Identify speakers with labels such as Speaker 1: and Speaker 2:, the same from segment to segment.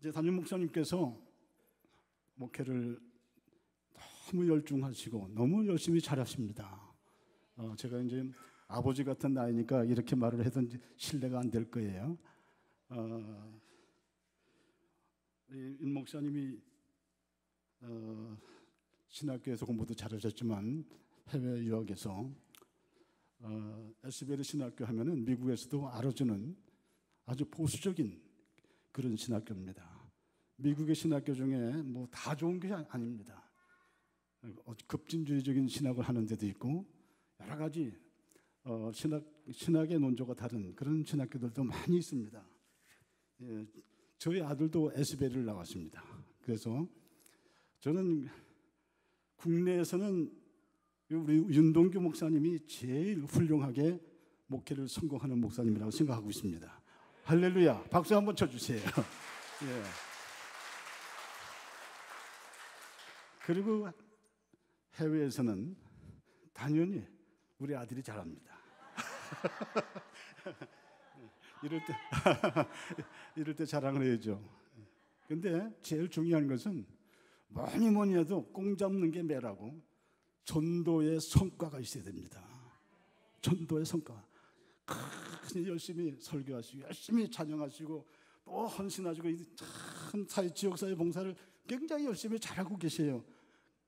Speaker 1: 이제 담임 목사님께서 목회를 너무 열중하시고 너무 열심히 잘하십니다. 제가 이제 아버지 같은 나이니까 이렇게 말을 해도 신뢰가 안 될 거예요. 임 목사님이 신학교에서 공부도 잘하셨지만 해외 유학에서 에스베르 신학교 하면은 미국에서도 알아주는 아주 보수적인 그런 신학교입니다. 미국의 신학교 중에 뭐 다 좋은 게 아닙니다. 급진주의적인 신학을 하는 데도 있고 여러 가지 신학의 논조가 다른 그런 신학교들도 많이 있습니다. 저희 아들도 에스베르를 나왔습니다. 그래서 저는 국내에서는 우리 윤동규 목사님이 제일 훌륭하게 목회를 성공하는 목사님이라고 생각하고 있습니다. 할렐루야! 박수 한번 쳐주세요. 예. 그리고 해외에서는 당연히 우리 아들이 잘합니다. 이럴 때 자랑을 해야죠. 근데 제일 중요한 것은 뭐니 해도 꽁 잡는 게 매라고 전도의 성과가 있어야 됩니다. 전도의 성과. 열심히 설교하시고 열심히 찬양하시고 또 헌신하시고 참 지역사회 봉사를 굉장히 열심히 잘하고 계세요.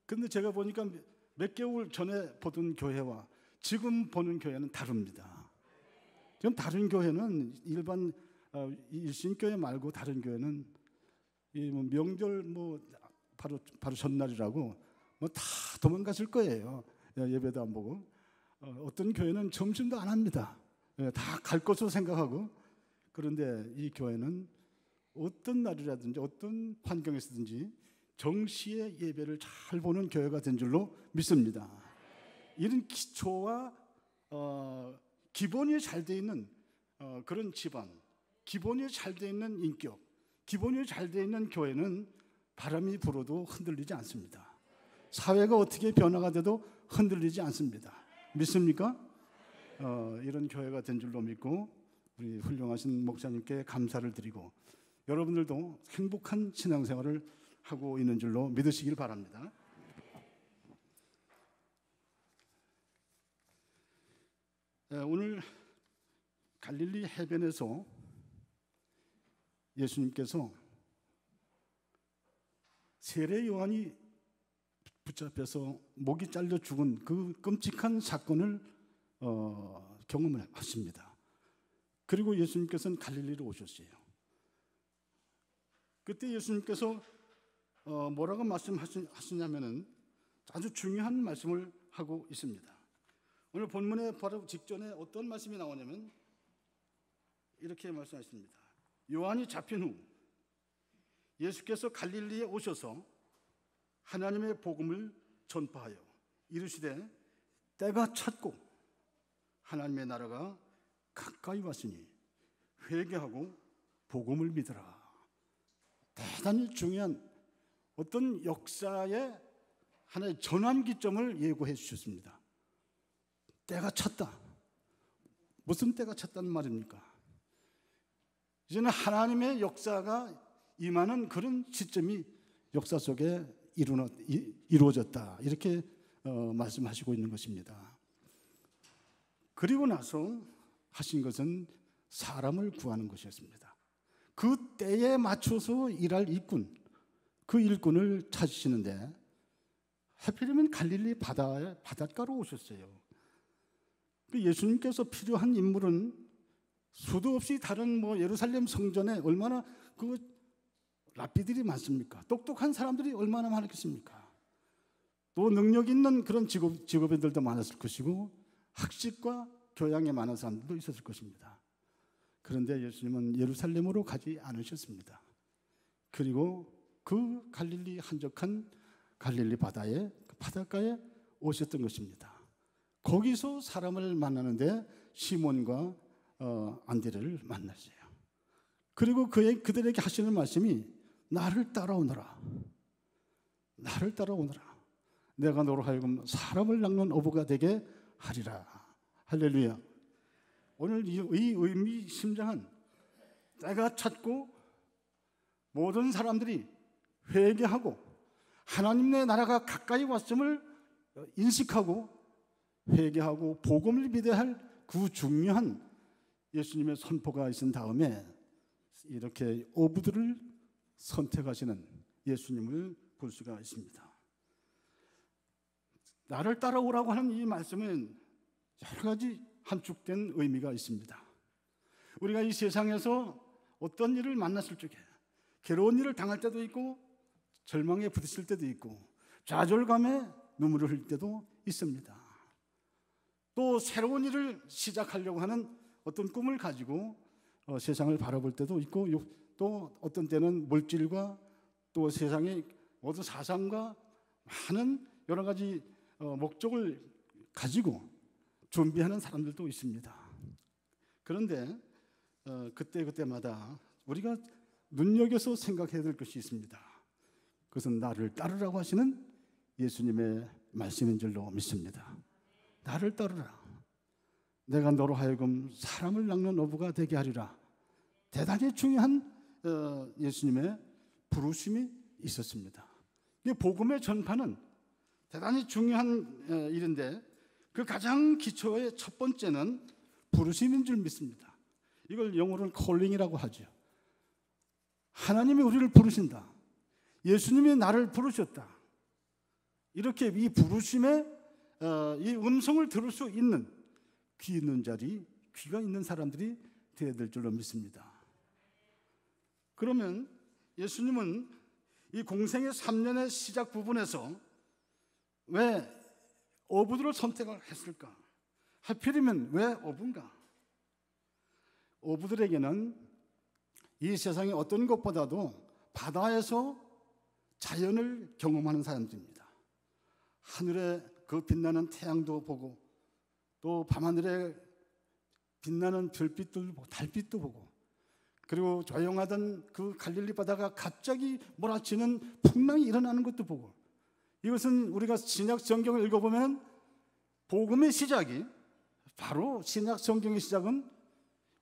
Speaker 1: 근데 제가 보니까 몇 개월 전에 보던 교회와 지금 보는 교회는 다릅니다. 지금 다른 교회는 일반 일신교회 말고 다른 교회는 이 뭐 명절 뭐 바로 전날이라고 뭐 다 도망갔을 거예요. 예배도 안 보고. 어떤 교회는 점심도 안 합니다. 다 갈 것으로 생각하고. 그런데 이 교회는 어떤 날이라든지 어떤 환경에서든지 정시에 예배를 잘 보는 교회가 된 줄로 믿습니다. 이런 기초와 기본이 잘 돼 있는 그런 집안, 기본이 잘 돼 있는 인격, 기본이 잘 돼 있는 교회는 바람이 불어도 흔들리지 않습니다. 사회가 어떻게 변화가 돼도 흔들리지 않습니다. 믿습니까? 이런 교회가 된 줄로 믿고 우리 훌륭하신 목사님께 감사를 드리고 여러분들도 행복한 신앙생활을 하고 있는 줄로 믿으시길 바랍니다. 오늘 갈릴리 해변에서 예수님께서 세례 요한이 붙잡혀서 목이 잘려 죽은 그 끔찍한 사건을 경험을 하십니다. 그리고 예수님께서는 갈릴리로 오셨어요. 그때 예수님께서 뭐라고 말씀하시냐면은 아주 중요한 말씀을 하고 있습니다. 오늘 본문의 바로 직전에 어떤 말씀이 나오냐면 이렇게 말씀하십니다. 요한이 잡힌 후 예수께서 갈릴리에 오셔서 하나님의 복음을 전파하여 이르시되 때가 찼고 하나님의 나라가 가까이 왔으니 회개하고 복음을 믿으라. 대단히 중요한 어떤 역사의 하나의 전환기점을 예고해 주셨습니다. 때가 찼다. 무슨 때가 찼다는 말입니까? 이제는 하나님의 역사가 임하는 그런 시점이 역사 속에 이루어졌다. 이렇게 말씀하시고 있는 것입니다. 그리고 나서 하신 것은 사람을 구하는 것이었습니다. 그 때에 맞춰서 일할 일꾼, 그 일꾼을 찾으시는데 하필이면 갈릴리 바닷가로 오셨어요. 예수님께서 필요한 인물은 수도 없이 다른 예루살렘 성전에 얼마나 그 랍비들이 많습니까? 똑똑한 사람들이 얼마나 많았겠습니까? 또 능력 있는 그런 직업인들도 많았을 것이고 학식과 교양에 많은 사람들도 있었을 것입니다. 그런데 예수님은 예루살렘으로 가지 않으셨습니다. 그리고 그 갈릴리 한적한 갈릴리 바닷가에 오셨던 것입니다. 거기서 사람을 만나는데 시몬과 안드레를 만났어요. 그리고 그들에게 하시는 말씀이 나를 따라오너라. 나를 따라오너라. 내가 너로 하여금 사람을 낚는 어부가 되게 하리라. 할렐루야. 오늘 이 의미심장한 때가 찼고 모든 사람들이 회개하고 하나님의 나라가 가까이 왔음을 인식하고 회개하고 복음을 믿어야 할 그 중요한 예수님의 선포가 있은 다음에 이렇게 어부들을 선택하시는 예수님을 볼 수가 있습니다. 나를 따라오라고 하는 이 말씀은 여러 가지 함축된 의미가 있습니다. 우리가 이 세상에서 어떤 일을 만났을 적에 괴로운 일을 당할 때도 있고 절망에 부딪힐 때도 있고 좌절감에 눈물을 흘릴 때도 있습니다. 또 새로운 일을 시작하려고 하는 어떤 꿈을 가지고 세상을 바라볼 때도 있고 또 어떤 때는 물질과 또 세상의 모든 사상과 많은 여러 가지 목적을 가지고 준비하는 사람들도 있습니다. 그런데 그때마다 우리가 눈여겨서 생각해야 될 것이 있습니다. 그것은 나를 따르라고 하시는 예수님의 말씀인 줄로 믿습니다. 나를 따르라. 내가 너로 하여금 사람을 낚는 어부가 되게 하리라. 대단히 중요한 예수님의 부르심이 있었습니다. 이 복음의 전파는 대단히 중요한 일인데 그 가장 기초의 첫 번째는 부르심인 줄 믿습니다. 이걸 영어로는 콜링이라고 하죠. 하나님이 우리를 부르신다. 예수님이 나를 부르셨다. 이렇게 이 부르심의 이 음성을 들을 수 있는 귀 있는 자리, 귀가 있는 사람들이 되어야 될 줄로 믿습니다. 그러면 예수님은 이 공생의 3년의 시작 부분에서 왜 어부들을 선택을 했을까? 하필이면 왜 어부인가? 어부들에게는 이 세상의 어떤 것보다도 바다에서 자연을 경험하는 사람들입니다. 하늘에 그 빛나는 태양도 보고 또 밤하늘에 빛나는 별빛도 보고 달빛도 보고 그리고 조용하던 그 갈릴리 바다가 갑자기 몰아치는 풍랑이 일어나는 것도 보고 이것은 우리가 신약 성경을 읽어보면 복음의 시작이 바로 신약 성경의 시작은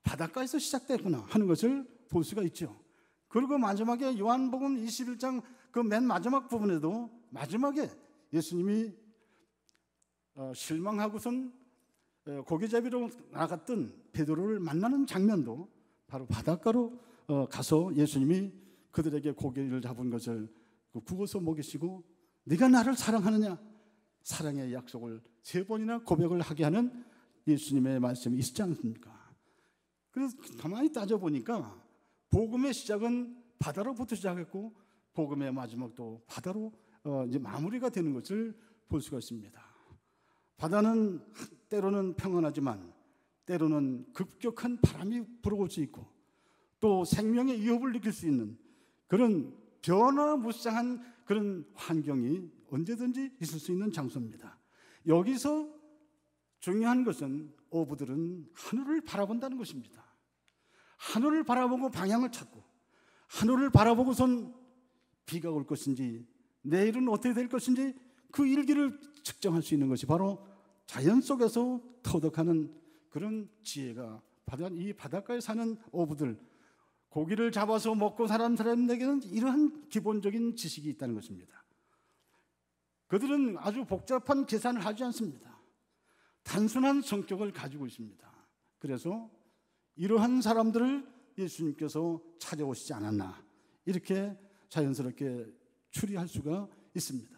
Speaker 1: 바닷가에서 시작됐구나 하는 것을 볼 수가 있죠. 그리고 마지막에 요한복음 21장 그 맨 마지막 부분에도 마지막에 예수님이 실망하고선 고기잡이로 나갔던 베드로를 만나는 장면도 바로 바닷가로 가서 예수님이 그들에게 고기를 잡은 것을 구워서 먹이시고 네가 나를 사랑하느냐 사랑의 약속을 3번이나 고백을 하게 하는 예수님의 말씀이 있지 않습니까? 그래서 가만히 따져보니까 복음의 시작은 바다로부터 시작했고 복음의 마지막도 바다로 이제 마무리가 되는 것을 볼 수가 있습니다. 바다는 때로는 평안하지만 때로는 급격한 바람이 불어올 수 있고 또 생명의 위협을 느낄 수 있는 그런 변화무쌍한 그런 환경이 언제든지 있을 수 있는 장소입니다. 여기서 중요한 것은 어부들은 하늘을 바라본다는 것입니다. 하늘을 바라보고 방향을 찾고 하늘을 바라보고선 비가 올 것인지 내일은 어떻게 될 것인지 그 일기를 측정할 수 있는 것이 바로 자연 속에서 터득하는 그런 지혜가 이 바닷가에 사는 어부들 고기를 잡아서 먹고 사는 사람에게는 이러한 기본적인 지식이 있다는 것입니다. 그들은 아주 복잡한 계산을 하지 않습니다. 단순한 성격을 가지고 있습니다. 그래서 이러한 사람들을 예수님께서 찾아오시지 않았나 이렇게 자연스럽게 추리할 수가 있습니다.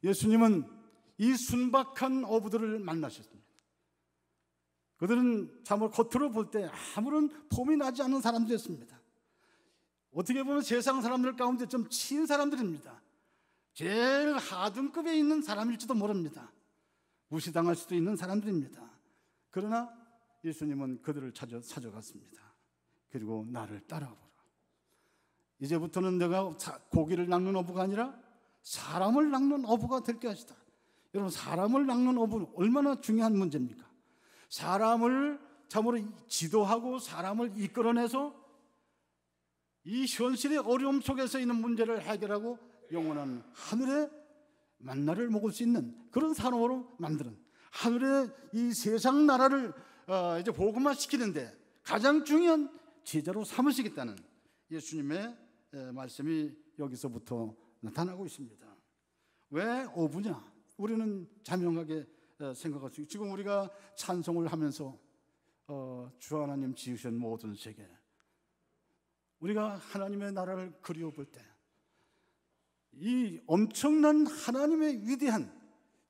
Speaker 1: 예수님은 이 순박한 어부들을 만나셨습니다. 그들은 참으로 겉으로 볼 때 아무런 폼이 나지 않는 사람들이었습니다. 어떻게 보면 세상 사람들 가운데 좀 치인 사람들입니다. 제일 하등급에 있는 사람일지도 모릅니다. 무시당할 수도 있는 사람들입니다. 그러나 예수님은 그들을 찾아갔습니다. 그리고 나를 따라오라. 이제부터는 내가 고기를 낚는 어부가 아니라 사람을 낚는 어부가 될게 하시다. 여러분, 사람을 낚는 어부는 얼마나 중요한 문제입니까? 사람을 참으로 지도하고 사람을 이끌어내서 이 현실의 어려움 속에서 있는 문제를 해결하고 영원한 하늘의 만나를 먹을 수 있는 그런 산업으로 만드는 하늘의 이 세상 나라를 이제 복음화 시키는데 가장 중요한 제자로 삼으시겠다는 예수님의 말씀이 여기서부터 나타나고 있습니다. 왜 어부냐? 우리는 자명하게 생각할 수 있고, 지금 우리가 찬송을 하면서 주 하나님 지으신 모든 세계, 우리가 하나님의 나라를 그리워볼 때 이 엄청난 하나님의 위대한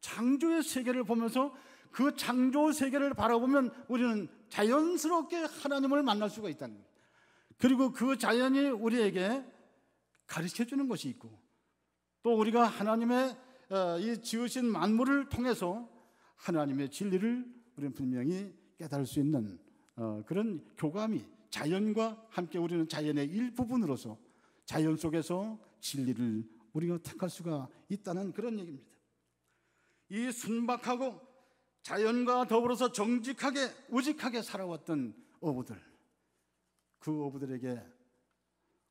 Speaker 1: 창조의 세계를 보면서 그 창조 세계를 바라보면 우리는 자연스럽게 하나님을 만날 수가 있다는 거예요. 그리고 그 자연이 우리에게 가르쳐주는 것이 있고, 또 우리가 하나님의 이 지으신 만물을 통해서 하나님의 진리를 우리는 분명히 깨달을 수 있는 그런 교감이, 자연과 함께 우리는 자연의 일부분으로서 자연 속에서 진리를 우리가 택할 수가 있다는 그런 얘기입니다. 이 순박하고 자연과 더불어서 정직하게 우직하게 살아왔던 어부들, 그 어부들에게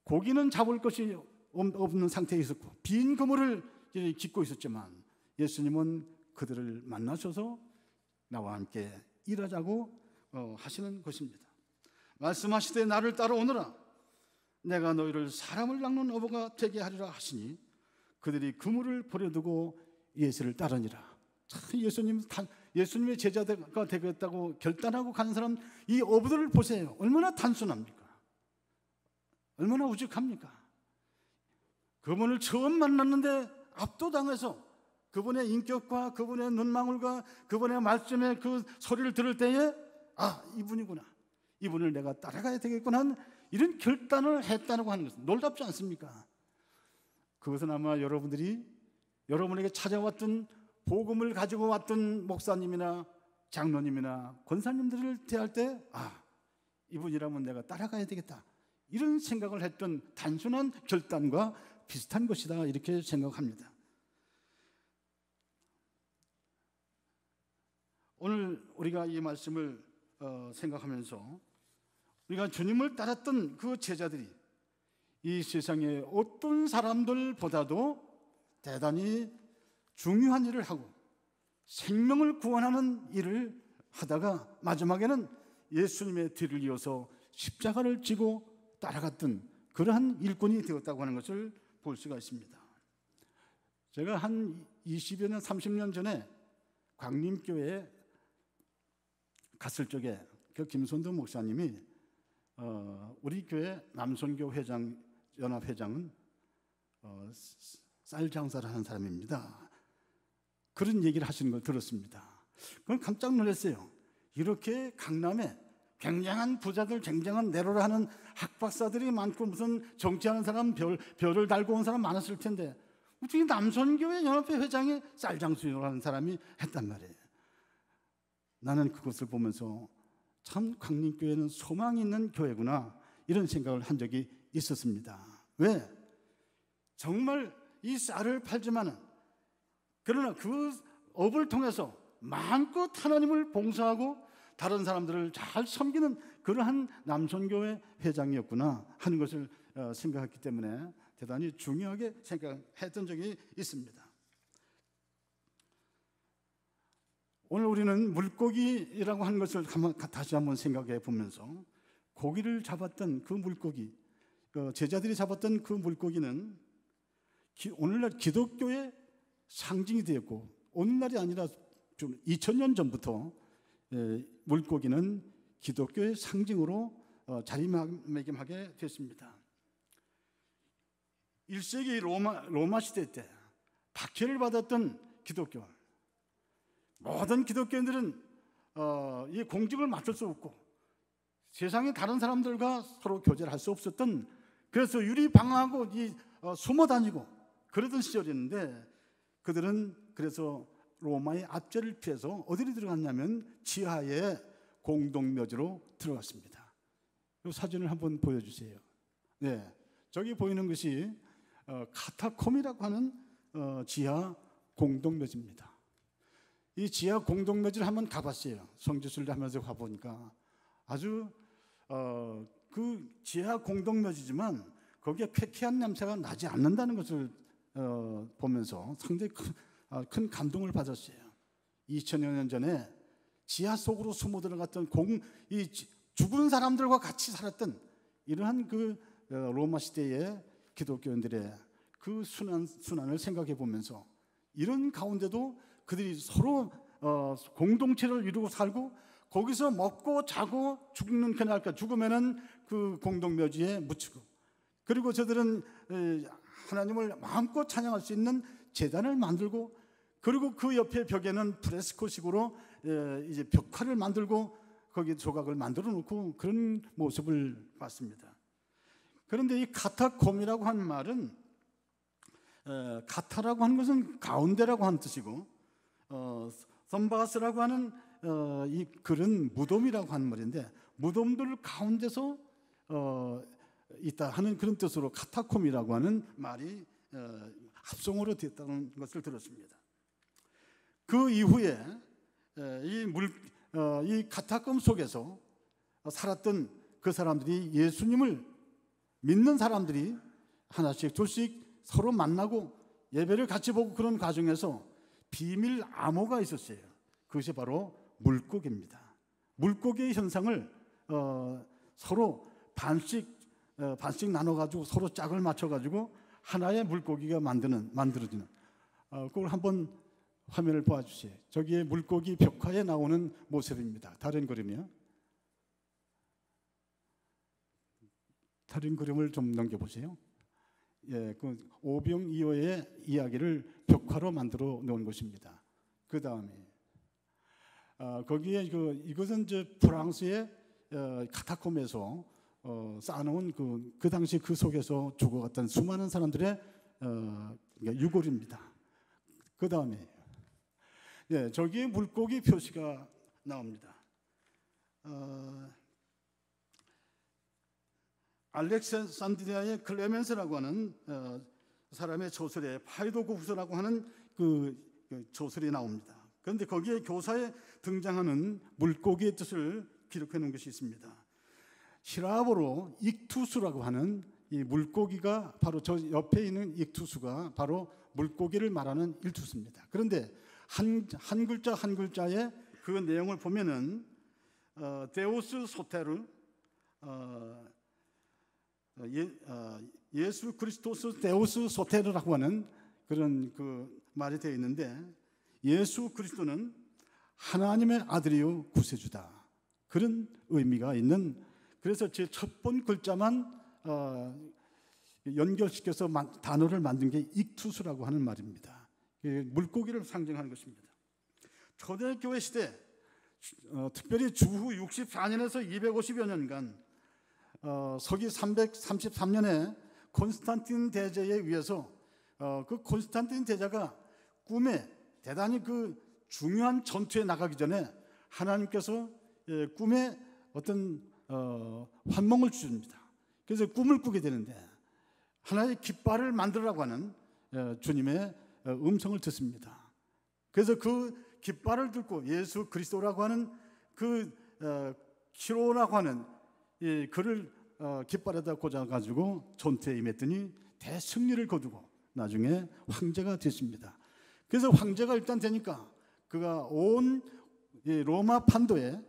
Speaker 1: 고기는 잡을 것이 없는 상태에 있었고 빈 그물을 깃고 있었지만, 예수님은 그들을 만나셔서 나와 함께 일하자고 하시는 것입니다. 말씀하시되 나를 따라오너라, 내가 너희를 사람을 낚는 어부가 되게 하리라 하시니 그들이 그물을 버려두고 예수를 따르니라. 참, 예수님의 제자가 되겠다고 결단하고 가는 사람, 이 어부들을 보세요. 얼마나 단순합니까? 얼마나 우직합니까? 그분을 처음 만났는데 압도당해서 그분의 인격과 그분의 눈망울과 그분의 말씀의 그 소리를 들을 때에 이분이구나, 이분을 내가 따라가야 되겠구나 하는 이런 결단을 했다고 하는 것은 놀랍지 않습니까? 그것은 아마 여러분에게 찾아왔던 복음을 가지고 왔던 목사님이나 장로님이나 권사님들을 대할 때 이분이라면 내가 따라가야 되겠다, 이런 생각을 했던 단순한 결단과 비슷한 것이다, 이렇게 생각합니다. 오늘 우리가 이 말씀을 생각하면서 우리가 주님을 따랐던 그 제자들이 이 세상의 어떤 사람들보다도 대단히 중요한 일을 하고 생명을 구원하는 일을 하다가 마지막에는 예수님의 뒤를 이어서 십자가를 지고 따라갔던 그러한 일꾼이 되었다고 하는 것을 볼 수가 있습니다. 제가 한 20여 년, 30년 전에 광림교회에 갔을 적에 그 김선도 목사님이 우리 교회 남선교 연합회장은 쌀 장사를 하는 사람입니다, 그런 얘기를 하시는 걸 들었습니다. 그건 깜짝 놀랐어요. 이렇게 강남에 굉장한 부자들, 굉장한 내로라 하는 학박사들이 많고 무슨 정치하는 사람, 별을 달고 온 사람 많았을 텐데 어떻게 남선교회 연합회 회장이 쌀장수를 하는 사람이 했단 말이에요. 나는 그것을 보면서 참 광림교회는 소망이 있는 교회구나, 이런 생각을 한 적이 있었습니다. 왜? 정말 이 쌀을 팔지만은, 그러나 그 업을 통해서 마음껏 하나님을 봉사하고 다른 사람들을 잘 섬기는 그러한 남선교회 회장이었구나 하는 것을 생각했기 때문에 대단히 중요하게 생각했던 적이 있습니다. 오늘 우리는 물고기라고 하는 것을 다시 한번 생각해 보면서, 고기를 잡았던 그 물고기, 제자들이 잡았던 그 물고기는 오늘날 기독교의 상징이 되었고, 오늘날이 아니라 좀 2000년 전부터 물고기는 기독교의 상징으로 자리매김하게 됐습니다. 1세기 로마 시대 때 박해를 받았던 기독교, 모든 기독교인들은 이 공직을 맡을 수 없고 세상의 다른 사람들과 서로 교제를 할 수 없었던, 그래서 유리방황하고 숨어 다니고 그러던 시절이었는데, 그들은 그래서 로마의 압제를 피해서 어디로 들어갔냐면 지하의 공동묘지로 들어갔습니다. 이 사진을 한번 보여주세요. 네, 저기 보이는 것이 카타콤이라고 하는 지하 공동묘지입니다. 이 지하 공동묘지를 한번 가봤어요. 성지순례 하면서 가보니까 아주 그 지하 공동묘지지만 거기에 쾌쾌한 냄새가 나지 않는다는 것을 보면서 상당히 큰 감동을 받았어요. 2000여 년 전에 지하 속으로 숨어 들어갔던 이 죽은 사람들과 같이 살았던 이러한 그 로마 시대의 기독교인들의 그 순환을 생각해 보면서 이런 가운데도 그들이 서로 공동체를 이루고 살고 거기서 먹고 자고 죽는 그날까지 죽으면은 그 공동묘지에 묻히고 그리고 저들은 하나님을 마음껏 찬양할 수 있는 제단을 만들고 그리고 그 옆에 벽에는 프레스코식으로 이제 벽화를 만들고 거기에 조각을 만들어 놓고 그런 모습을 봤습니다. 그런데 이 카타콤이라고 하는 말은 카타라고 하는 것은 가운데라고 하는 뜻이고 썸바스라고 하는 이 글은 무덤이라고 하는 말인데 무덤들 가운데서 있다 하는 그런 뜻으로 카타콤이라고 하는 말이 합성어로 됐다는 것을 들었습니다. 그 이후에 이 카타콤 속에서 살았던 그 사람들이 예수님을 믿는 사람들이 하나씩 둘씩 서로 만나고 예배를 같이 보고 그런 과정에서 비밀 암호가 있었어요. 그것이 바로 물고기입니다. 물고기의 현상을 서로 반씩 나눠가지고 서로 짝을 맞춰가지고 하나의 물고기가 만들어지는 그걸 한번 화면을 보아주세요. 저기에 물고기 벽화에 나오는 모습입니다. 다른 그림이요. 다른 그림을 좀 넘겨보세요. 예, 그 오병이어의 이야기를 벽화로 만들어 놓은 것입니다. 그 다음에 거기에 이것은 프랑스의 카타콤에서 쌓아놓은 그 당시 그 속에서 죽어갔던 수많은 사람들의 유골입니다. 그 다음에 예, 저기에 물고기 표시가 나옵니다. 알렉산드리아의 클레멘스라고 하는 사람의 저술에 파이도고후서라고 하는 그 저술이 나옵니다. 그런데 거기에 교사에 등장하는 물고기의 뜻을 기록해 놓은 것이 있습니다. 히라보로 익투수라고 하는 이 물고기가 바로 저 옆에 있는 익투수가 바로 물고기를 말하는 일투수입니다. 그런데 한 글자 한 글자의 그 내용을 보면은 데우스 소테르 예수 그리스도스 데우스 소테르라고 하는 그런 그 말이 되어 있는데 예수 그리스도는 하나님의 아들이요 구세주다 그런 의미가 있는 그래서 제 첫 번 글자만 연결시켜서 단어를 만든 게 익투수라고 하는 말입니다. 물고기를 상징하는 것입니다. 초대교회 시대 특별히 주후 64년에서 250여 년간 서기 333년에 콘스탄틴 대제에 의해서 그 콘스탄틴 대제가 꿈에 대단히 그 중요한 전투에 나가기 전에 하나님께서 꿈에 어떤 환몽을 주십니다. 그래서 꿈을 꾸게 되는데 하나의 깃발을 만들라고 하는 주님의 음성을 듣습니다. 그래서 그 깃발을 들고 예수 그리스도라고 하는 그 키로라고 하는 이 글을 깃발에다 꽂아가지고 전투에 임했더니 대승리를 거두고 나중에 황제가 됐습니다. 그래서 황제가 일단 되니까 그가 온 로마 판도에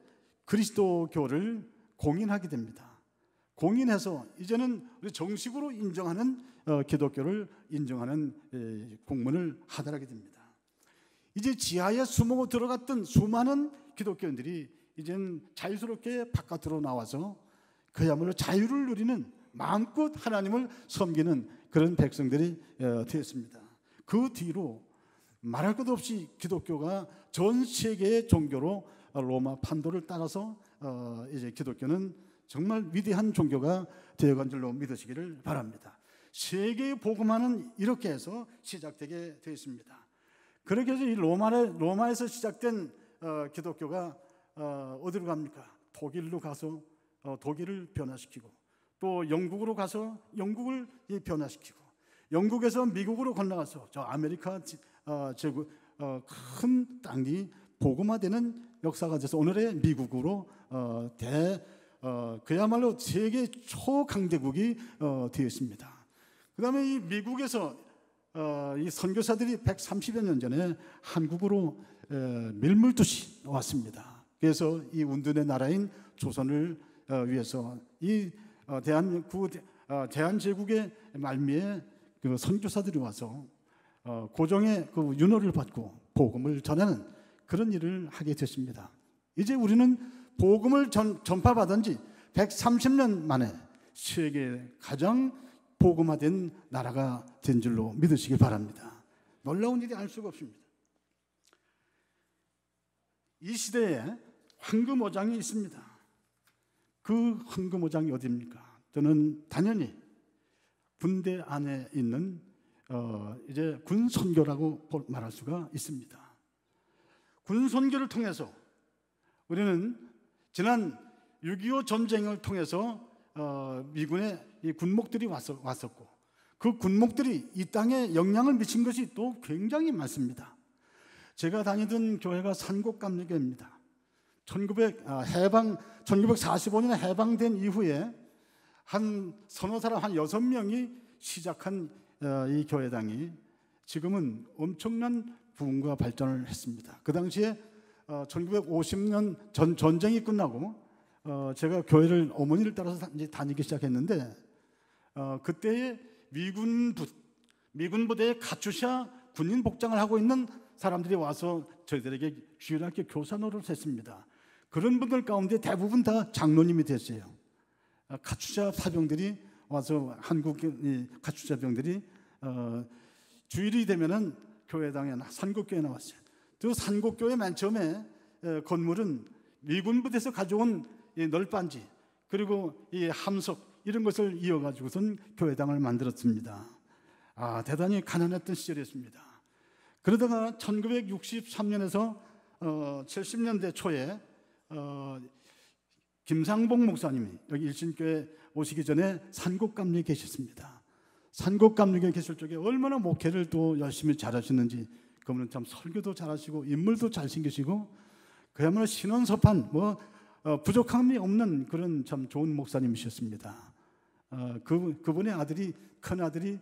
Speaker 1: 그리스도교를 공인하게 됩니다. 공인해서 이제는 정식으로 인정하는 기독교를 인정하는 공문을 하달하게 됩니다. 이제 지하에 숨어 들어갔던 수많은 기독교인들이 이제는 자유스럽게 바깥으로 나와서 그야말로 자유를 누리는 마음껏 하나님을 섬기는 그런 백성들이 되었습니다. 그 뒤로 말할 것도 없이 기독교가 전 세계의 종교로 로마 판도를 따라서 이제 기독교는 정말 위대한 종교가 되어간 줄로 믿으시기를 바랍니다. 세계의 복음화는 이렇게 해서 시작되게 되었습니다. 그렇게 해서 이 로마에서 시작된 기독교가 어디로 갑니까? 독일로 가서 독일을 변화시키고 또 영국으로 가서 영국을 변화시키고 영국에서 미국으로 건너가서 저 아메리카 제국 큰 땅이 복음화되는 역사가 돼서 오늘의 미국으로 그야말로 세계 초강대국이 되었습니다. 그 다음에 이 미국에서 이 선교사들이 130여 년 전에 한국으로 밀물듯이 왔습니다. 그래서 이 운둔의 나라인 조선을 위해서 이 대한민국 대한제국의 말미에 그 선교사들이 와서 고종의 그 윤호를 받고 복음을 전하는 그런 일을 하게 됐습니다. 이제 우리는 복음을 전파받은 지 130년 만에 세계 가장 복음화된 나라가 된 줄로 믿으시기 바랍니다. 놀라운 일이 알 수가 없습니다. 이 시대에 황금어장이 있습니다. 그 황금어장이 어디입니까? 저는 당연히 군대 안에 있는 이제 군선교라고 말할 수가 있습니다. 군선교를 통해서 우리는 지난 6.25 전쟁을 통해서 미군의 이 군목들이 왔었고 그 군목들이 이 땅에 영향을 미친 것이 또 굉장히 많습니다. 제가 다니던 교회가 산곡감리교입니다. 1945년에 해방된 이후에 한 서너 사람 한 6명이 시작한 이 교회당이 지금은 엄청난 부흥과 발전을 했습니다. 그 당시에 1950년 전쟁이 끝나고 제가 교회를 어머니를 따라서 이제 다니기 시작했는데 그때에 미군 부대의 카투샤 군인 복장을 하고 있는 사람들이 와서 저희들에게 주일학교 교사 노릇을 했습니다. 그런 분들 가운데 대부분 다 장로님이 됐어요. 카투샤 사병들이 와서 한국 카투샤 병들이 주일이 되면은 교회당에 산곡교에 나왔어요. 그 산곡교회 맨 처음에 건물은 미군 부대에서 가져온 이 널빤지 그리고 이 함석 이런 것을 이어가지고선 교회당을 만들었습니다. 대단히 가난했던 시절이었습니다. 그러다가 1963년에서 70년대 초에 김상복 목사님이 여기 일신교회 오시기 전에 산곡감리에 계셨습니다. 산곡감리에 계실 적에 얼마나 목회를 또 열심히 잘하셨는지 그분은 참 설교도 잘하시고 인물도 잘생기시고 그야말로 신원섭한 부족함이 없는 그런 참 좋은 목사님이셨습니다. 그분의 아들이 큰 아들이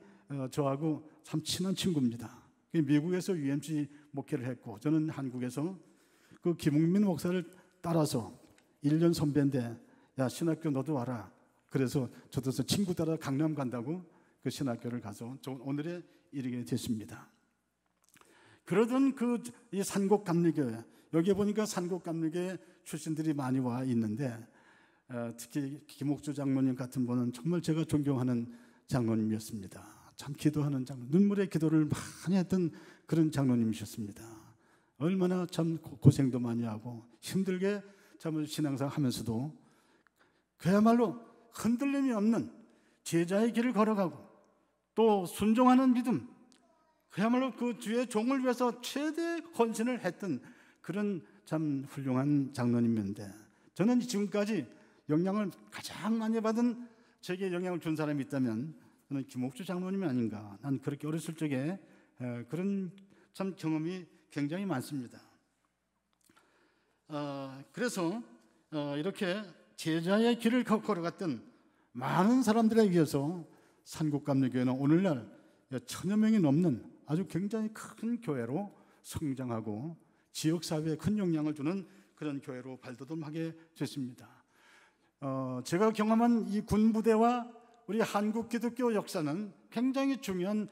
Speaker 1: 저하고 참 친한 친구입니다. 미국에서 UMC 목회를 했고 저는 한국에서 그 김웅민 목사를 따라서 1년 선배인데 야 신학교 너도 와라. 그래서 저도 친구 따라 강남 간다고 그 신학교를 가서 오늘에 이르게 됐습니다. 그러던 이 산곡감리교회 여기에 보니까 산곡감리교회 출신들이 많이 와 있는데 특히 김옥주 장로님 같은 분은 정말 제가 존경하는 장로님이었습니다. 참 기도하는 장로, 눈물의 기도를 많이 했던 그런 장로님이셨습니다. 얼마나 참 고생도 많이 하고 힘들게 참 신앙생활 하면서도 그야말로 흔들림이 없는 제자의 길을 걸어가고 또 순종하는 믿음, 그야말로 그 주의 종을 위해서 최대 헌신을 했던 그런 참 훌륭한 장로님인데 저는 지금까지 영향을 가장 많이 받은 제게 영향을 준 사람이 있다면 저는 김옥주 장로님이 아닌가. 난 그렇게 어렸을 적에 그런 참 경험이 굉장히 많습니다. 그래서 이렇게 제자의 길을 걸어갔던 많은 사람들에 의해서 산곡감리교회는 오늘날 1000여 명이 넘는 아주 굉장히 큰 교회로 성장하고 지역사회에 큰 영향을 주는 그런 교회로 발돋움하게 됐습니다. 제가 경험한 이 군부대와 우리 한국 기독교 역사는 굉장히 중요한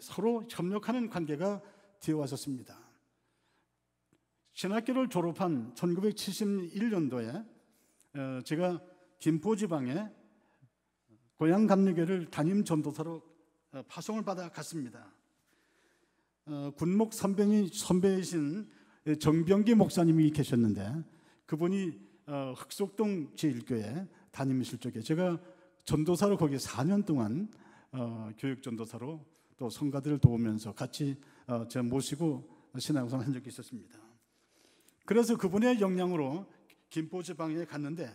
Speaker 1: 서로 협력하는 관계가 되어 왔었습니다. 신학교를 졸업한 1971년도에 제가 김포지방에 고향감리교회를 담임 전도사로 파송을 받아 갔습니다. 군목 선배이신 정병기 목사님이 계셨는데 그분이 흑석동 제1교회 담임이실 적에 제가 전도사로 거기 4년 동안 교육 전도사로 또 성가들을 도우면서 같이 제가 모시고 신앙생활을 한 적이 있었습니다. 그래서 그분의 영향으로 김포 지방에 갔는데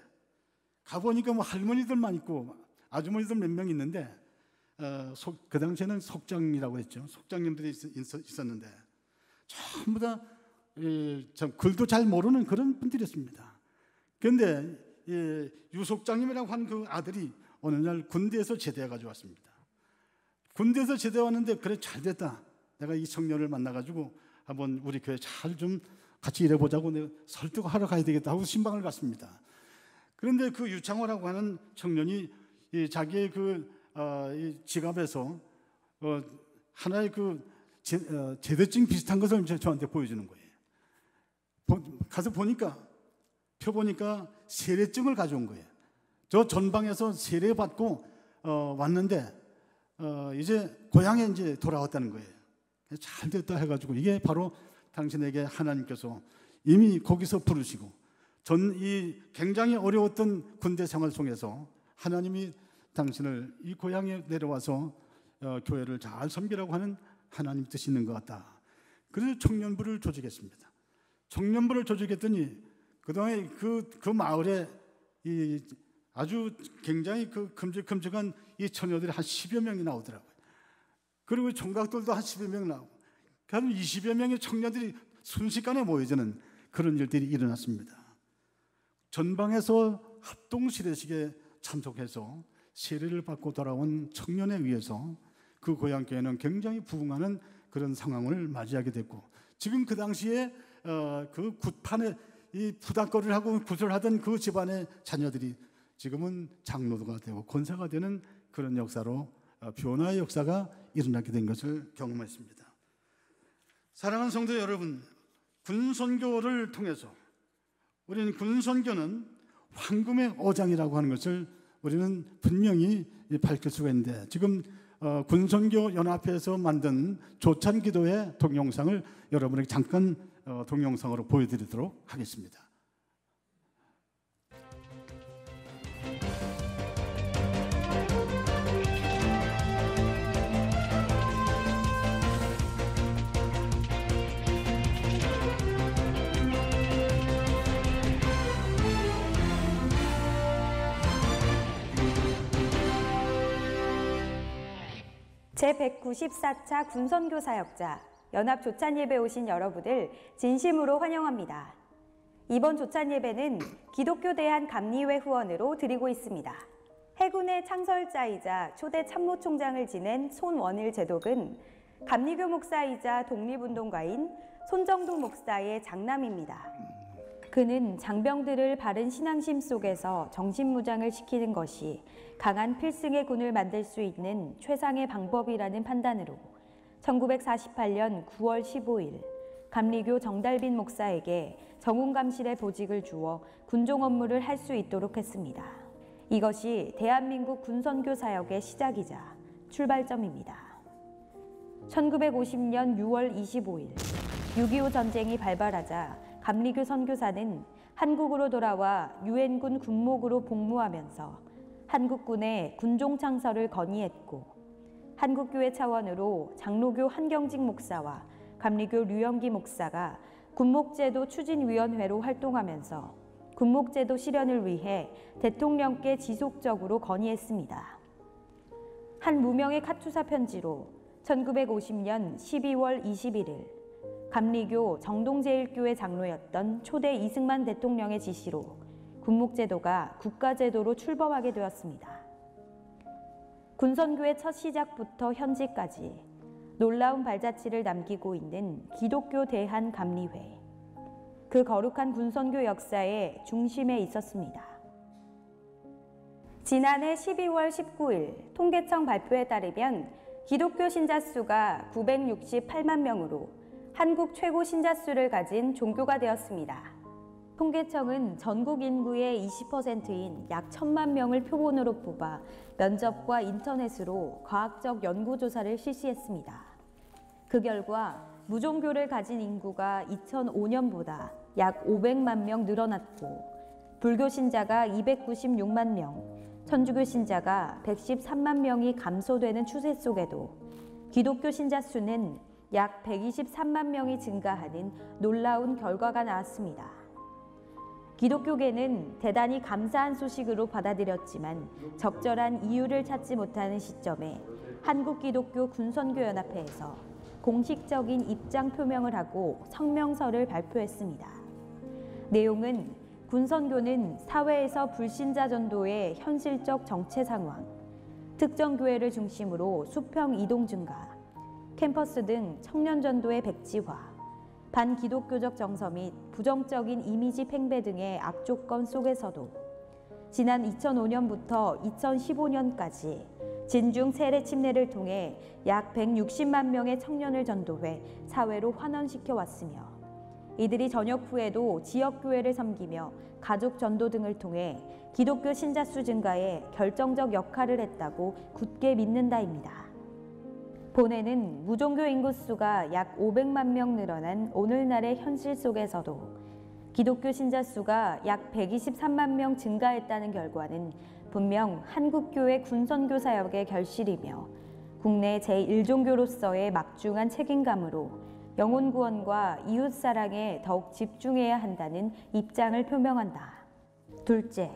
Speaker 1: 가보니까 할머니들만 있고 아주머니들 몇 명 있는데 그 당시에는 속장이라고 했죠. 속장님들이 있었는데 전부 다 참 글도 잘 모르는 그런 분들이었습니다. 그런데 유속장님이라고 한 그 아들이 어느 날 군대에서 제대해가지고 왔습니다. 군대에서 제대 왔는데 그래 잘 됐다. 내가 이 청년을 만나가지고 한번 우리 교회 잘 좀 같이 일해보자고 내가 설득하러 가야 되겠다 하고 신방을 갔습니다. 그런데 그 유창호라고 하는 청년이 이 자기의 이 지갑에서 하나의 제대증 비슷한 것을 저한테 보여주는 거예요. 가서 보니까 펴보니까 세례증을 가져온 거예요. 저 전방에서 세례 받고 왔는데 이제 고향에 이제 돌아왔다는 거예요. 잘 됐다 해가지고 이게 바로 당신에게 하나님께서 이미 거기서 부르시고 이 굉장히 어려웠던 군대 생활 속에서 하나님이 당신을 이 고향에 내려와서 교회를 잘 섬기라고 하는 하나님 뜻이 있는 것 같다. 그래서 청년부를 조직했습니다. 청년부를 조직했더니 그동안에 그 마을에 아주 굉장히 큼직큼직한 이 처녀들이 한 10여 명이 나오더라고요. 그리고 총각들도 한 10여 명 나오고 한 20여 명의 청년들이 순식간에 모여지는 그런 일들이 일어났습니다. 전방에서 합동 시례식에 참석해서 세례를 받고 돌아온 청년에 의해서 그 고향 교회는 굉장히 부흥하는 그런 상황을 맞이하게 됐고, 지금 그 당시에 그 굿판에 이 부닥거리를 하고 구슬하던 그 집안의 자녀들이 지금은 장로가 되고 권사가 되는 그런 역사로 변화의 역사가 일어나게 된 것을 경험했습니다. 사랑하는 성도 여러분, 군선교를 통해서 우리는 군선교는 황금의 어장이라고 하는 것을 우리는 분명히 밝힐 수가 있는데, 지금 군선교 연합회에서 만든 조찬기도의 동영상을 여러분에게 잠깐 동영상으로 보여드리도록 하겠습니다.
Speaker 2: 제194차 군선교 사역자 연합 조찬 예배 오신 여러분을 진심으로 환영합니다. 이번 조찬 예배는 기독교 대한 감리회 후원으로 드리고 있습니다. 해군의 창설자이자 초대 참모총장을 지낸 손원일 제독은 감리교 목사이자 독립운동가인 손정동 목사의 장남입니다. 그는 장병들을 바른 신앙심 속에서 정신무장을 시키는 것이 강한 필승의 군을 만들 수 있는 최상의 방법이라는 판단으로 1948년 9월 15일 감리교 정달빈 목사에게 정훈감실의 보직을 주어 군종 업무를 할 수 있도록 했습니다. 이것이 대한민국 군선교 사역의 시작이자 출발점입니다. 1950년 6월 25일 6.25 전쟁이 발발하자 감리교 선교사는 한국으로 돌아와 유엔군 군목으로 복무하면서 한국군에 군종 창설을 건의했고, 한국교회 차원으로 장로교 한경직 목사와 감리교 류영기 목사가 군목제도 추진위원회로 활동하면서 군목제도 실현을 위해 대통령께 지속적으로 건의했습니다. 한 무명의 카투사 편지로 1950년 12월 21일 감리교 정동제일교회 장로였던 초대 이승만 대통령의 지시로 군목제도가 국가제도로 출범하게 되었습니다. 군선교의 첫 시작부터 현재까지 놀라운 발자취를 남기고 있는 기독교 대한감리회. 그 거룩한 군선교 역사의 중심에 있었습니다. 지난해 12월 19일 통계청 발표에 따르면 기독교 신자 수가 968만 명으로 한국 최고 신자 수를 가진 종교가 되었습니다. 통계청은 전국 인구의 20%인 약 1,000만 명을 표본으로 뽑아 면접과 인터넷으로 과학적 연구조사를 실시했습니다. 그 결과 무종교를 가진 인구가 2005년보다 약 500만 명 늘어났고, 불교 신자가 296만 명, 천주교 신자가 113만 명이 감소되는 추세 속에도 기독교 신자 수는 약 123만 명이 증가하는 놀라운 결과가 나왔습니다. 기독교계는 대단히 감사한 소식으로 받아들였지만 적절한 이유를 찾지 못하는 시점에 한국기독교 군선교연합회에서 공식적인 입장 표명을 하고 성명서를 발표했습니다. 내용은 군선교는 사회에서 불신자 전도의 현실적 정체 상황, 특정 교회를 중심으로 수평 이동 증가, 캠퍼스 등 청년 전도의 백지화, 반기독교적 정서 및 부정적인 이미지 팽배 등의 악조건 속에서도 지난 2005년부터 2015년까지 진중 세례 침례를 통해 약 160만 명의 청년을 전도해 사회로 환원시켜 왔으며 이들이 전역 후에도 지역교회를 섬기며 가족 전도 등을 통해 기독교 신자 수 증가에 결정적 역할을 했다고 굳게 믿는다입니다. 본회는 무종교 인구수가 약 500만 명 늘어난 오늘날의 현실 속에서도 기독교 신자 수가 약 123만 명 증가했다는 결과는 분명 한국교회 군선교 사역의 결실이며 국내 제1종교로서의 막중한 책임감으로 영혼 구원과 이웃 사랑에 더욱 집중해야 한다는 입장을 표명한다. 둘째,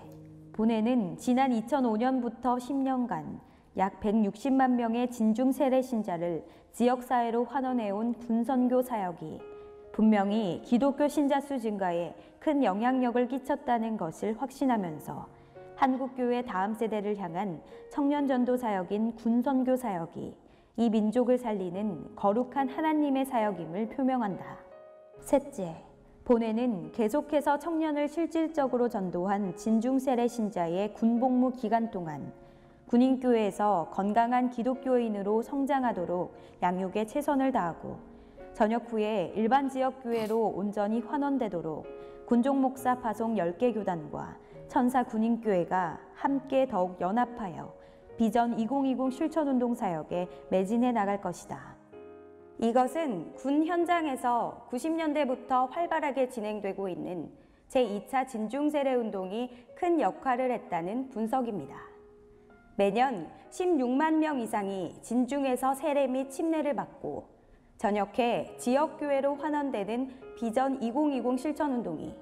Speaker 2: 본회는 지난 2005년부터 10년간 약 160만 명의 진중 세례 신자를 지역사회로 환원해온 군선교 사역이 분명히 기독교 신자 수 증가에 큰 영향력을 끼쳤다는 것을 확신하면서 한국교회 다음 세대를 향한 청년 전도 사역인 군선교 사역이 이 민족을 살리는 거룩한 하나님의 사역임을 표명한다. 셋째, 본회는 계속해서 청년을 실질적으로 전도한 진중 세례 신자의 군복무 기간 동안 군인교회에서 건강한 기독교인으로 성장하도록 양육에 최선을 다하고 전역 후에 일반 지역교회로 온전히 환원되도록 군종목사 파송 10개 교단과 천사 군인교회가 함께 더욱 연합하여 비전 2020 실천운동 사역에 매진해 나갈 것이다. 이것은 군 현장에서 90년대부터 활발하게 진행되고 있는 제2차 진중세례운동이 큰 역할을 했다는 분석입니다. 매년 16만 명 이상이 진중에서 세례 및 침례를 받고 전역해 지역교회로 환원되는 비전 2020 실천운동이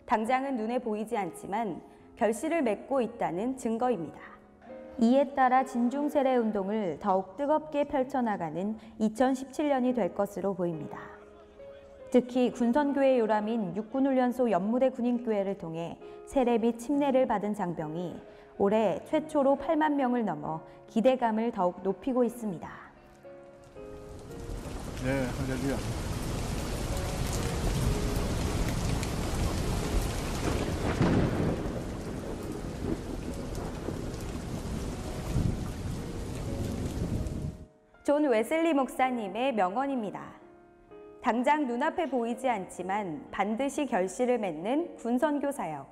Speaker 2: 당장은 눈에 보이지 않지만 결실을 맺고 있다는 증거입니다. 이에 따라 진중세례운동을 더욱 뜨겁게 펼쳐나가는 2017년이 될 것으로 보입니다. 특히 군선교회 요람인 육군훈련소 연무대 군인교회를 통해 세례 및 침례를 받은 장병이 올해 최초로 8만 명을 넘어 기대감을 더욱 높이고 있습니다.
Speaker 1: 네, 할렐루야.
Speaker 2: 존 웨슬리 목사님의 명언입니다. 당장 눈앞에 보이지 않지만 반드시 결실을 맺는 군선교 사역.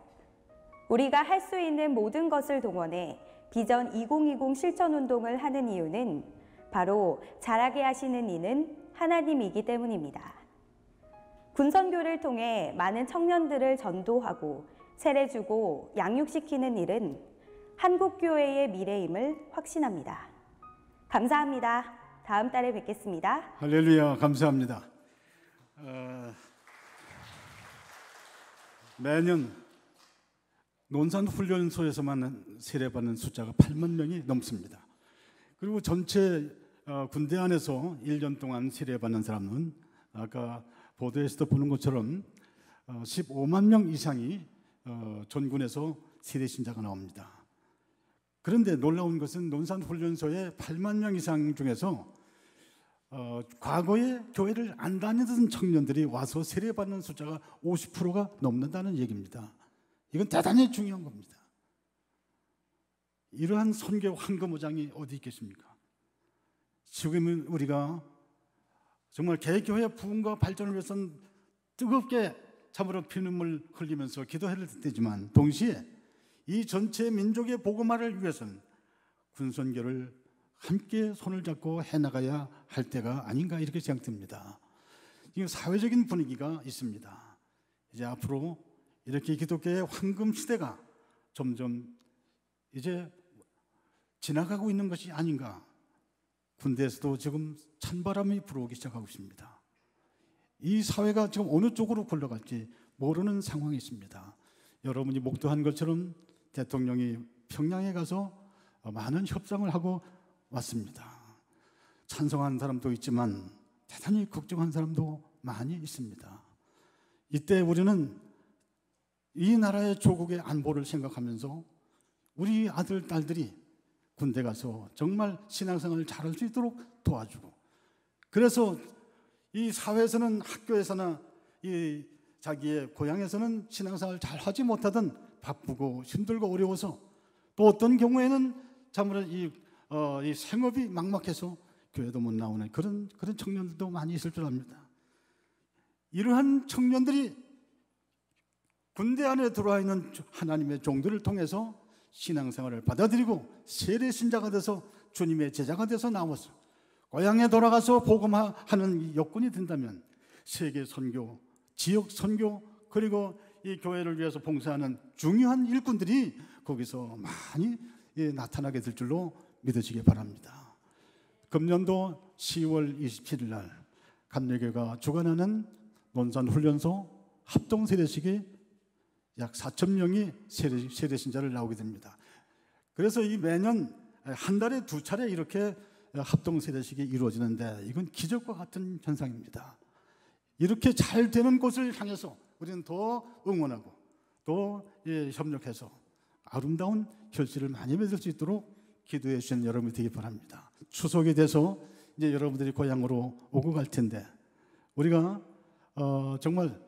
Speaker 2: 우리가 할 수 있는 모든 것을 동원해 비전 2020 실천운동을 하는 이유는 바로 잘하게 하시는 이는 하나님이기 때문입니다. 군선교를 통해 많은 청년들을 전도하고 세례 주고 양육시키는 일은 한국교회의 미래임을 확신합니다. 감사합니다. 다음 달에 뵙겠습니다.
Speaker 1: 할렐루야, 감사합니다. 매년 논산훈련소에서만 세례받는 숫자가 8만 명이 넘습니다. 그리고 전체 군대 안에서 1년 동안 세례받는 사람은 아까 보도에서도 보는 것처럼 15만 명 이상이 전군에서 세례신자가 나옵니다. 그런데 놀라운 것은 논산훈련소의 8만 명 이상 중에서 과거에 교회를 안 다니던 청년들이 와서 세례받는 숫자가 50%가 넘는다는 얘기입니다. 이건 대단히 중요한 겁니다. 이러한 선교 황금오장이 어디 있겠습니까? 지금 우리가 정말 개교회 부흥과 발전을 위해서는 뜨겁게 참으로 피눈물 흘리면서 기도해야 되지만 동시에 이 전체 민족의 복음화를 위해서는 군선교를 함께 손을 잡고 해나가야 할 때가 아닌가 이렇게 생각됩니다. 이게 사회적인 분위기가 있습니다. 이제 앞으로 이렇게 기독교의 황금 시대가 점점 이제 지나가고 있는 것이 아닌가. 군대에서도 지금 찬바람이 불어오기 시작하고 있습니다. 이 사회가 지금 어느 쪽으로 굴러갈지 모르는 상황이 있습니다. 여러분이 목도한 것처럼 대통령이 평양에 가서 많은 협상을 하고 왔습니다. 찬성한 사람도 있지만 대단히 걱정한 사람도 많이 있습니다. 이때 우리는 이 나라의 조국의 안보를 생각하면서 우리 아들, 딸들이 군대 가서 정말 신앙생활을 잘할 수 있도록 도와주고, 그래서 이 사회에서는, 학교에서나 이 자기의 고향에서는 신앙생활을 잘 하지 못하던 바쁘고 힘들고 어려워서, 또 어떤 경우에는 참으로 이 생업이 막막해서 교회도 못 나오는 그런 청년들도 많이 있을 줄 압니다. 이러한 청년들이 군대 안에 들어와 있는 하나님의 종들을 통해서 신앙생활을 받아들이고 세례신자가 돼서 주님의 제자가 돼서 나와서 고향에 돌아가서 복음하는 여건이 된다면 세계 선교, 지역 선교, 그리고 이 교회를 위해서 봉사하는 중요한 일꾼들이 거기서 많이 나타나게 될 줄로 믿으시기 바랍니다. 금년도 10월 27일 날 감리교가 주관하는 논산훈련소 합동세례식이 약 4,000명이 세례신자를 나오게 됩니다. 그래서 이 매년 한 달에 2차례 이렇게 합동세례식이 이루어지는데 이건 기적과 같은 현상입니다. 이렇게 잘 되는 곳을 향해서 우리는 더 응원하고 또 협력해서 아름다운 결실을 많이 맺을 수 있도록 기도해 주시는 여러분이 되기 바랍니다. 추석이 돼서 이제 여러분들이 고향으로 오고 갈 텐데 우리가 정말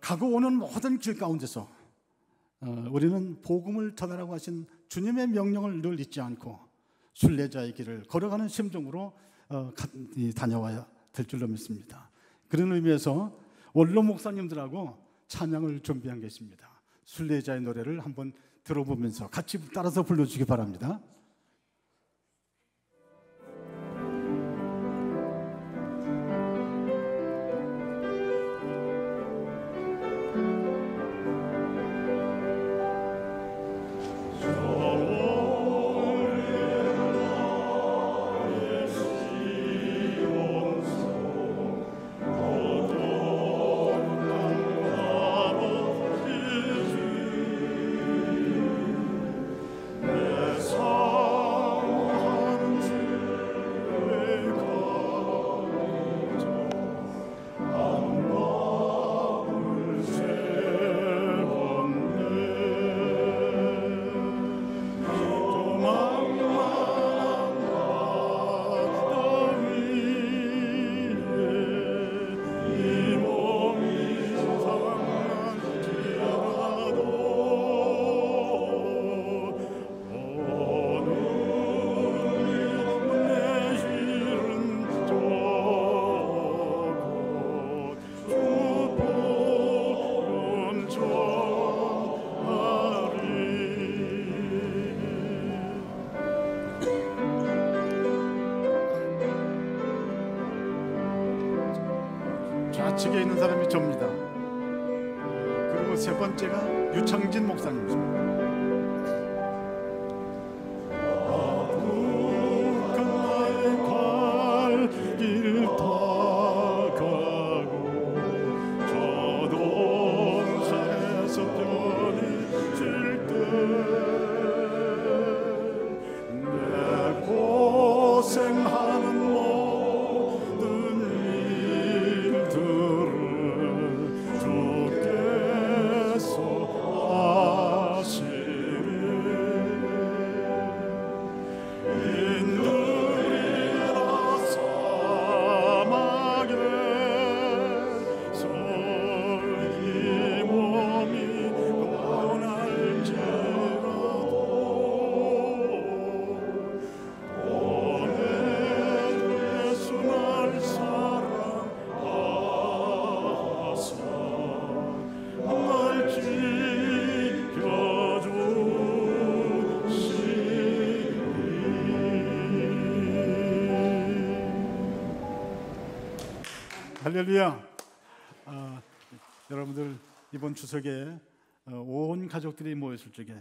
Speaker 1: 가고 오는 모든 길 가운데서 우리는 복음을 전하라고 하신 주님의 명령을 늘 잊지 않고 순례자의 길을 걸어가는 심정으로 다녀와야 될 줄로 믿습니다. 그런 의미에서 원로 목사님들하고 찬양을 준비한 게 있습니다. 순례자의 노래를 한번 들어보면서 같이 따라서 불러주시기 바랍니다. 좌측에 있는 사람이 접니다. 그리고 세 번째가 유창진 목사님입니다. 할렐루야. 여러분들 이번 추석에 온 가족들이 모였을 적에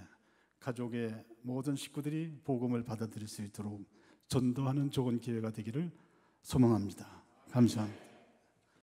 Speaker 1: 가족의 모든 식구들이 복음을 받아들일 수 있도록 전도하는 좋은 기회가 되기를 소망합니다. 감사합니다.